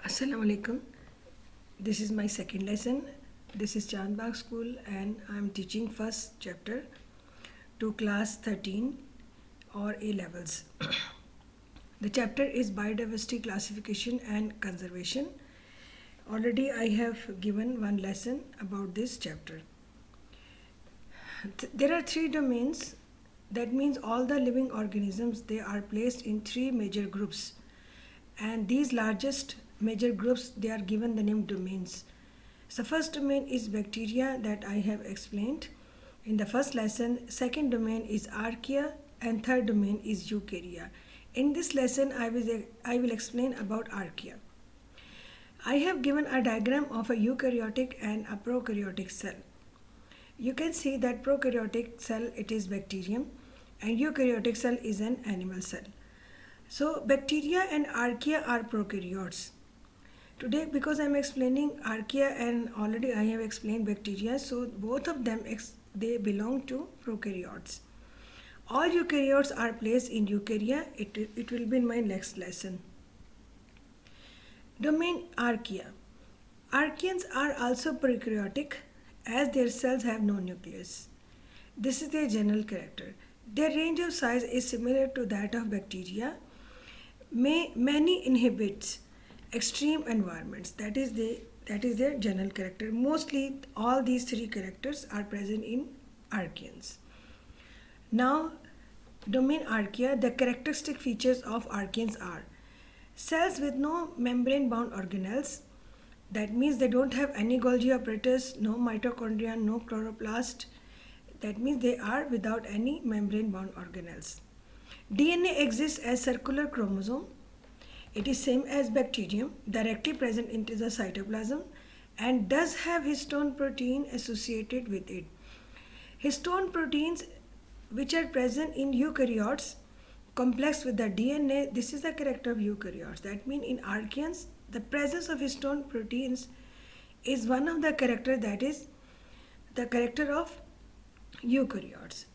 Assalamu alaikum. This is my second lesson. This is Chandbagh School and I am teaching first chapter to class 13 or A levels. The chapter is biodiversity classification and conservation. Already I have given one lesson about this chapter. There are three domains. That means all the living organisms, they are placed in three major groups, and these largest major groups, they are given the name domains. So first domain is bacteria that I have explained in the first lesson. Second domain is archaea and third domain is eukarya. In this lesson I will explain about archaea. I have given a diagram of a eukaryotic and a prokaryotic cell. You can see that prokaryotic cell, it is bacterium, and eukaryotic cell is an animal cell. So bacteria and archaea are prokaryotes. Today, because I am explaining archaea and already I have explained bacteria, so both of them they belong to prokaryotes. All eukaryotes are placed in eukarya. It will be in my next lesson. Domain archaea. Archaeans are also prokaryotic as their cells have no nucleus. This is their general character. Their range of size is similar to that of bacteria. Many inhabits extreme environments. That is their general character. Mostly all these three characters are present in archaeans. Now, domain archaea, the characteristic features of archaeans are cells with no membrane bound organelles. That means they don't have any Golgi apparatus, no mitochondria, no chloroplast. That means they are without any membrane bound organelles. DNA exists as circular chromosome. It is same as bacterium, directly present into the cytoplasm, and does have histone protein associated with it. Histone proteins which are present in eukaryotes complex with the DNA. This is the character of eukaryotes. That means in archaeans, the presence of histone proteins is one of the characters, that is the character of eukaryotes.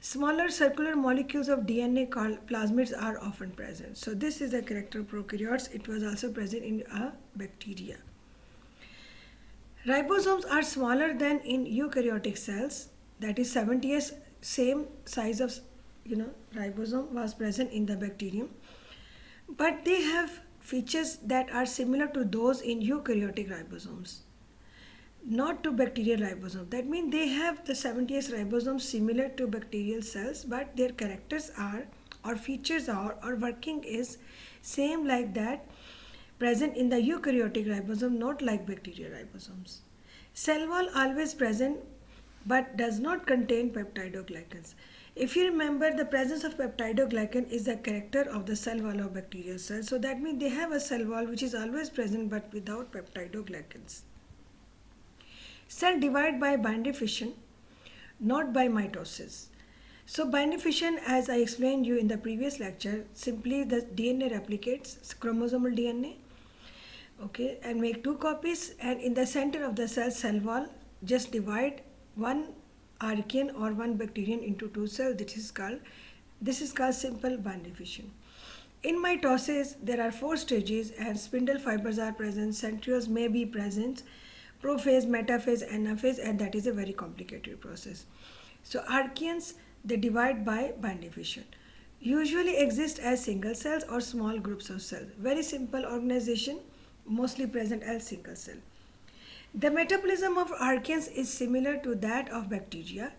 Smaller circular molecules of DNA called plasmids are often present. So this is the character of prokaryotes. It was also present in a bacteria. Ribosomes are smaller than in eukaryotic cells. That is 70s, same size of ribosome was present in the bacterium. But they have features that are similar to those in eukaryotic ribosomes, not to bacterial ribosomes. That means they have the 70s ribosomes similar to bacterial cells, but their characters are, or features are, or working is same like that present in the eukaryotic ribosome, not like bacterial ribosomes. Cell wall always present but does not contain peptidoglycans. If you remember, the presence of peptidoglycan is the character of the cell wall of bacterial cells. So that means they have a cell wall which is always present but without peptidoglycans. Cell divide by binder fission, not by mitosis. So binder fission, as I explained you in the previous lecture, simply the DNA replicates, chromosomal DNA, okay, and make two copies, and in the center of the cell wall, just divide one archaean or one bacterium into two cells. This is called simple binder fission. In mitosis, there are 4 stages and spindle fibers are present, centrioles may be present, prophase, metaphase, anaphase, and that is a very complicated process. So archaeans, they divide by binder fission. Usually exist as single cells or small groups of cells. Very simple organization, mostly present as single cell. The metabolism of archaeans is similar to that of bacteria,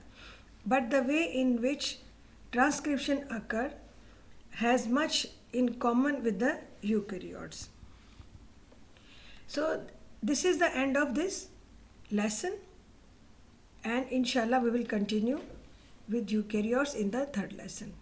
but the way in which transcription occurs has much in common with the eukaryotes. So this is the end of this lesson, and inshallah we will continue with eukaryotes in the third lesson.